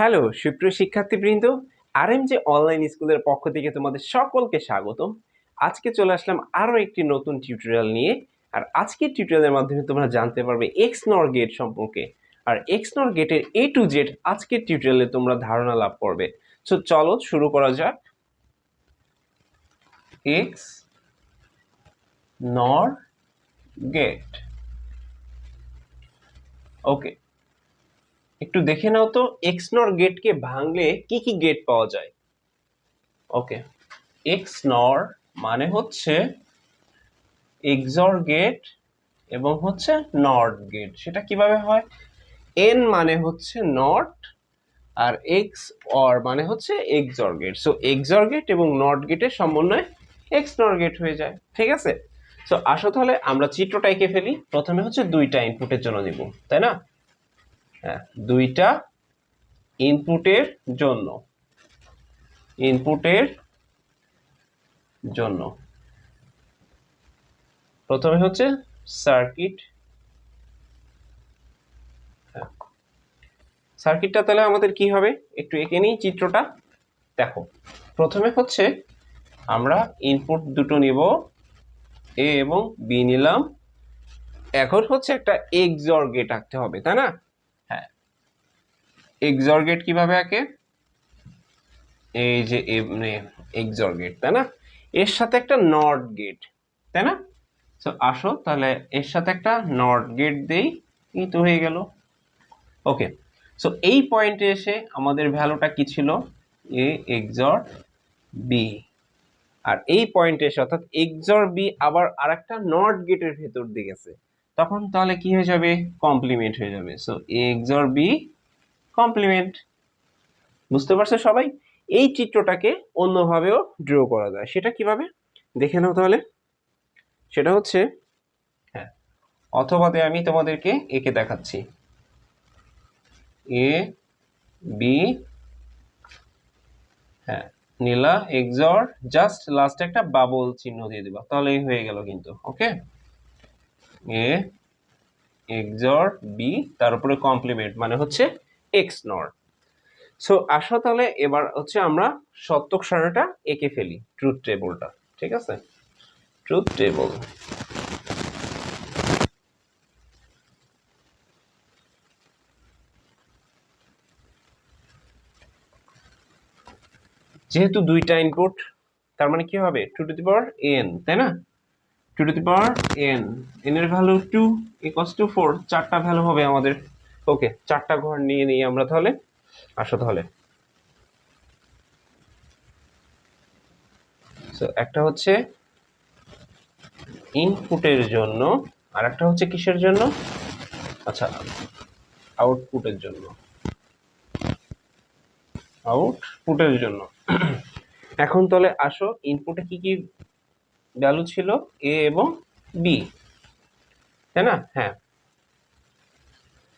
Hello সুপ্রিয় শিক্ষার্থীবৃন্দ, আরএমজে online স্কুলের পক্ষ থেকে তোমাদের সকলকে স্বাগতম। আজকে চলে আসলাম আরো একটি নতুন টিউটোরিয়াল নিয়ে। আর আজকের টিউটোরিয়ালের মাধ্যমে তোমরা জানতে পারবে XNOR গেট সম্পর্কে। আর XNOR গেটের A to Z আজকের টিউটোরিয়ালে তোমরা ধারণা লাভ করবে। সো চলো শুরু করা যাক। XNOR gate. ওকে, একটু দেখে নাও তো XNOR গেটকে ভাঙলে কি কি গেট পাওয়া যায়। ওকে, XNOR মানে হচ্ছে XOR গেট এবং হচ্ছে নট গেট। সেটা কিভাবে হয়? N মানে হচ্ছে নট আর XOR মানে হচ্ছে XOR gate. So XOR gate এবং নট গেটের সমন্বয়ে XNOR গেট হয়ে যায়। ঠিক আছে, সো আসো তাহলে আমরা চিত্রটা এঁকে ফেলি। প্রথমে হচ্ছে দুইটা ইনপুটের জন্য দিব, তাই না? হ্যাঁ, দুইটা ইনপুটের জন্য প্রথমে হচ্ছে সার্কিট। সার্কিটটা তাহলে আমাদের কি হবে, একটু এঁকে নিই চিত্রটা। দেখো, প্রথমে হচ্ছে আমরা ইনপুট দুটো নিব, এ এবং বি নিলাম। এখন হচ্ছে একটা XOR গেট আঁকতে হবে, তাই না? হ্যাঁ, XOR গেট কিভাবে আঁকে? এই যে XOR গেট, তাই না? এর সাথে একটা নট গেট, তাই না? তো আসো তাহলে এর সাথে একটা নট গেট দেই, এই তো হয়ে গেল। ওকে, সো এই পয়েন্টে এসে আমাদের ভ্যালুটা কি ছিল? এ XOR বি। আর এই পয়েন্টে এসে অর্থাৎ XOR বি আবার আরেকটা নট গেটের ভেতর দিয়ে গেছে, তখন তাহলে কি হয়ে যাবে? কমপ্লিমেন্ট হয়ে যাবে। সো এ XOR বি কমপ্লিমেন্ট। বুঝতে পারছো সবাই? এই চিত্রটাকে অন্যভাবেও ড্র করা যায়। সেটা কিভাবে দেখে নাও তাহলে। সেটা হচ্ছে, হ্যাঁ, অথবাতে আমি তোমাদেরকে একে দেখাচ্ছি। এ বি, হ্যাঁ, নীলা XOR, জাস্ট লাস্টে একটা বাবল চিহ্ন দিয়ে দিবা, তাহলেই হয়ে গেল কিন্তু। ওকে, এ XOR বি, তার উপরে কমপ্লিমেন্ট মানে হচ্ছে XNOR। সো আসো তাহলে এবার হচ্ছে আমরা সত্যক সারণীটা এঁকে ফেলি, ট্রুথ টেবলটা। ঠিক আছে, ট্রুথ টেবল। যেহেতু দুইটা ইনপুট, তার মানে কি হবে? 2 টু দি পাওয়ার n, তাই না? 2 to the power n, n এর ভ্যালু 2 ইকুয়ালস টু 4, চারটা ভ্যালু হবে আমাদের। ওকে, চারটা ঘর নিয়ে নিই আমরা তাহলে। আসো তাহলে, সো একটা হচ্ছে ইনপুটের জন্য, আর একটা হচ্ছে কিসের জন্য? আচ্ছা, আউটপুটের জন্য। এখন তাহলে আসো, ইনপুটে কি কি ভ্যালু ছিল? এ এবং বি, তাই না? হ্যাঁ,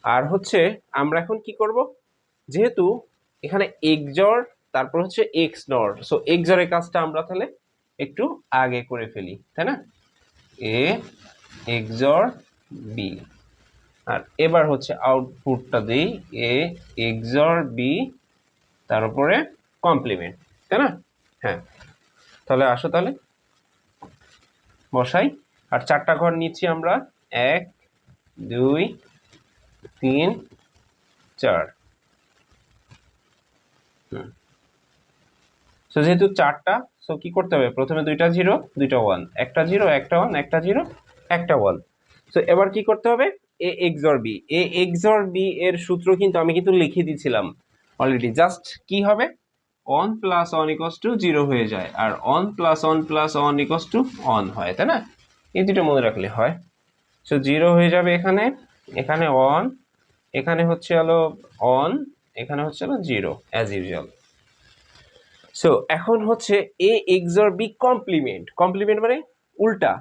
আর হচ্ছে আমরা এখন কি করব? যেহেতু এখানে XOR তারপর হচ্ছে XNOR, সো XOR এর কাজটা আমরা তাহলে একটু আগে করে ফেলি, তাই না? এ XOR বি, আর এবার হচ্ছে আউটপুটটা দেই এ XOR বি, তার উপরে কমপ্লিমেন্ট, তাই না? হ্যাঁ, তাহলে আসো তাহলে বসাই। আর চারটা ঘর নিচ্ছি আমরা, 1 2 3 4। সো যেহেতু চারটা, সো কি করতে হবে? প্রথমে দুইটা 0 দুইটা 1, একটা 0 একটা 1, একটা 0 একটা 1। সো এবার কি করতে হবে? এ XOR বি। এ XOR বি এর সূত্র কিন্তু আমি কিন্তু লিখে দিয়েছিলাম অলরেডি। জাস্ট কি হবে? 1 প্লাস 1 ইকুয়ালস টু 0 হয়ে যায়, আর 1 প্লাস 1 প্লাস 1 ইকুয়ালস টু 1 হয়, তাই না? এই দুটো মনে রাখলে হয়। সো 0 হয়ে যাবে এখানে, এখানে 1, এখানে হচ্ছে হলো 1, এখানে হচ্ছে হলো 0 অ্যাজ ইউজুয়াল। সো এখন হচ্ছে এ XOR বি কমপ্লিমেন্ট। কমপ্লিমেন্ট মানে উল্টা।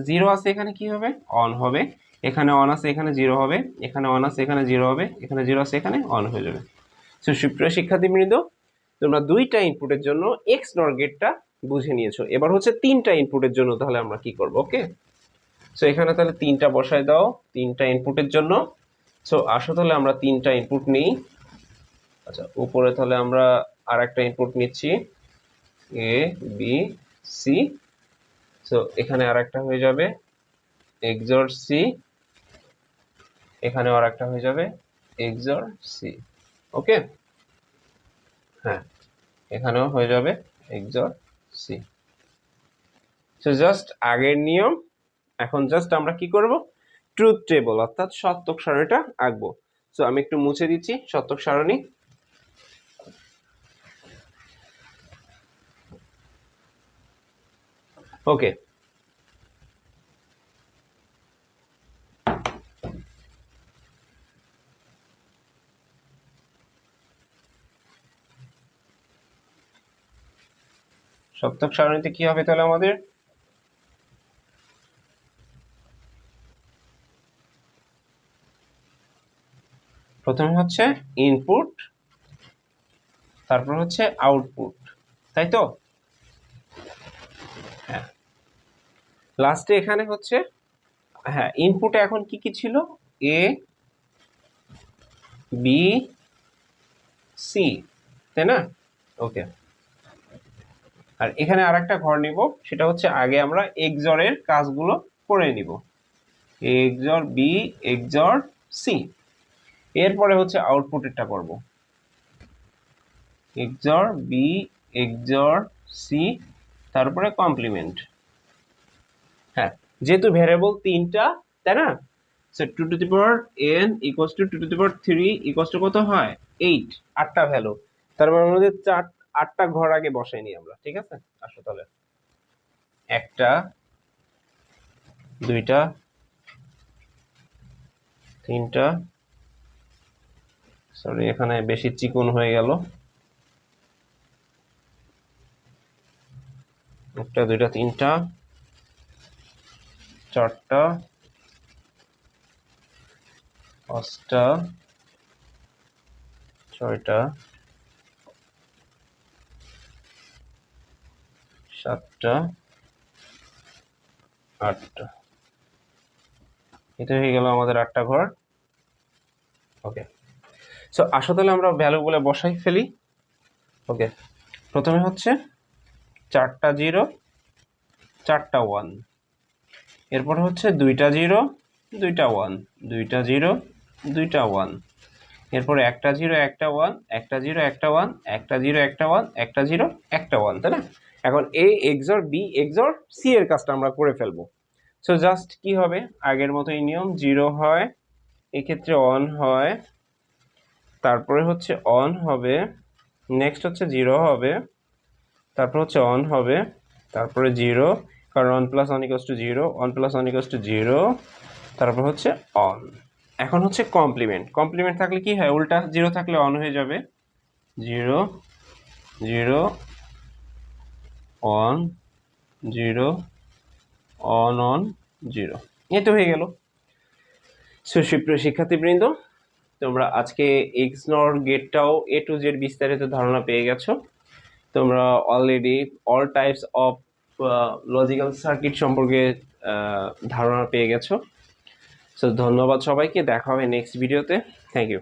0 আছে এখানে কি হবে? 1 হবে। এখানে 1 আছে এখানে 0 হবে। এখানে 1 আছে এখানে 0 হবে। এখানে 0 আছে এখানে 1 হয়ে যাবে। সো সুপ্রিয় শিক্ষার্থীবৃন্দ, তোমরা দুইটা ইনপুটের জন্য XNOR গেটটা বুঝে নিয়েছো। এবার হচ্ছে তিনটা ইনপুটের জন্য তাহলে আমরা কি করব? ওকে, সো এখানে তাহলে তিনটা বসায় দাও, তিনটা ইনপুটের জন্য। সো আসো তাহলে আমরা তিনটা ইনপুট নিই। আচ্ছা, উপরে তাহলে আমরা আর একটা ইনপুট নিচ্ছি এ বি সি। সো এখানে আর একটা হয়ে যাবে এক্সর সি, এখানেও আর একটা হয়ে যাবে এক্সর সি। ওকে, হ্যাঁ, এখানেও হয়ে যাবে এক্সর সি। সো জাস্ট আগের নিয়ম, এখন জাস্ট আমরা কি করব, ট্রুথ টেবল অর্থাৎ সত্যক সারণীটা আঁকবো। সো আমি একটু মুছে দিচ্ছি সত্যক সারণী। ওকে, সত্যক সারণীতে কি হবে তাহলে আমাদের, প্রথমে হচ্ছে ইনপুট, তারপর হচ্ছে আউটপুট, তাই তো? হ্যাঁ, লাস্টে এখানে হচ্ছে, হ্যাঁ, ইনপুটে এখন কি কি ছিল, এ বি সি, তাই না? ওকে, আর এখানে আর একটা ঘর নিব, সেটা হচ্ছে আগে আমরা এক্সরের কাজগুলো করে নিব, এক্সর বি এক্সর সি, এরপরে হচ্ছে আউটপুটেরটা করব, এক্সর বি এক্সর সি, তারপরে কমপ্লিমেন্ট। হ্যাঁ, যেহেতু ভ্যারিয়েবল তিনটা, তাই না? So 2 to the power n equals to 2 to the power 3 equals to কত হয়, 8, 8টা ভ্যালু। তার মানে আমাদের 8টা ঘর আগে বসাই নি আমরা, ঠিক আছে? আসো তাহলে, একটা, দুইটা, তিনটা, সরি এখানে বেশি চিকন হয়ে গেল, একটা, দুইটা, তিনটা, চারটা, পাঁচটা, ছয়টা, সাতটা, আটটা। এটা হয়ে গেল আমাদের 8টা ঘর। ওকে, সো আসো তাহলে আমরা ভ্যালুগুলো বসাই ফেলি। ওকে, প্রথমে হচ্ছে 4টা 0, 4টা 1, এরপরে হচ্ছে 2টা 0, 2টা 1, 2টা 0, 2টা 1, এরপরে একটা 0, একটা 1, একটা 0, একটা 1, একটা 0, একটা 1, একটা 0, একটা 1, তাই না? এখন এ এক্সর বি এক্সর সি এর কাজটা আমরা করে ফেলবো। সো জাস্ট কি হবে, আগের মতোই নিয়ম, 0 হয়, এক্ষেত্রে অন হয়, তারপরে হচ্ছে অন হবে, নেক্সট হচ্ছে 0 হবে, তারপর হচ্ছে অন হবে, তারপরে 0, কারণ 1 + 1 = 0, 1 + 1 = 0, তারপর হচ্ছে অন। এখন হচ্ছে কমপ্লিমেন্ট, কমপ্লিমেন্ট থাকলে কি হয়, উল্টা 0 থাকলে অন হয়ে যাবে, 0 0 অন 0 অন অন 0, এই তো হয়ে গেল। সুপ্রিয় শিক্ষার্থীবৃন্দ, তোমরা আজকে এক্সনর গেটটাও এ টু জেড বিস্তারিত ধারণা পেয়ে গেছো। তোমরা already all types of logical circuit সম্পর্কে ধারণা পেয়ে গেছো। সো ধন্যবাদ সবাইকে, দেখা হবে নেক্সট ভিডিওতে। Thank you.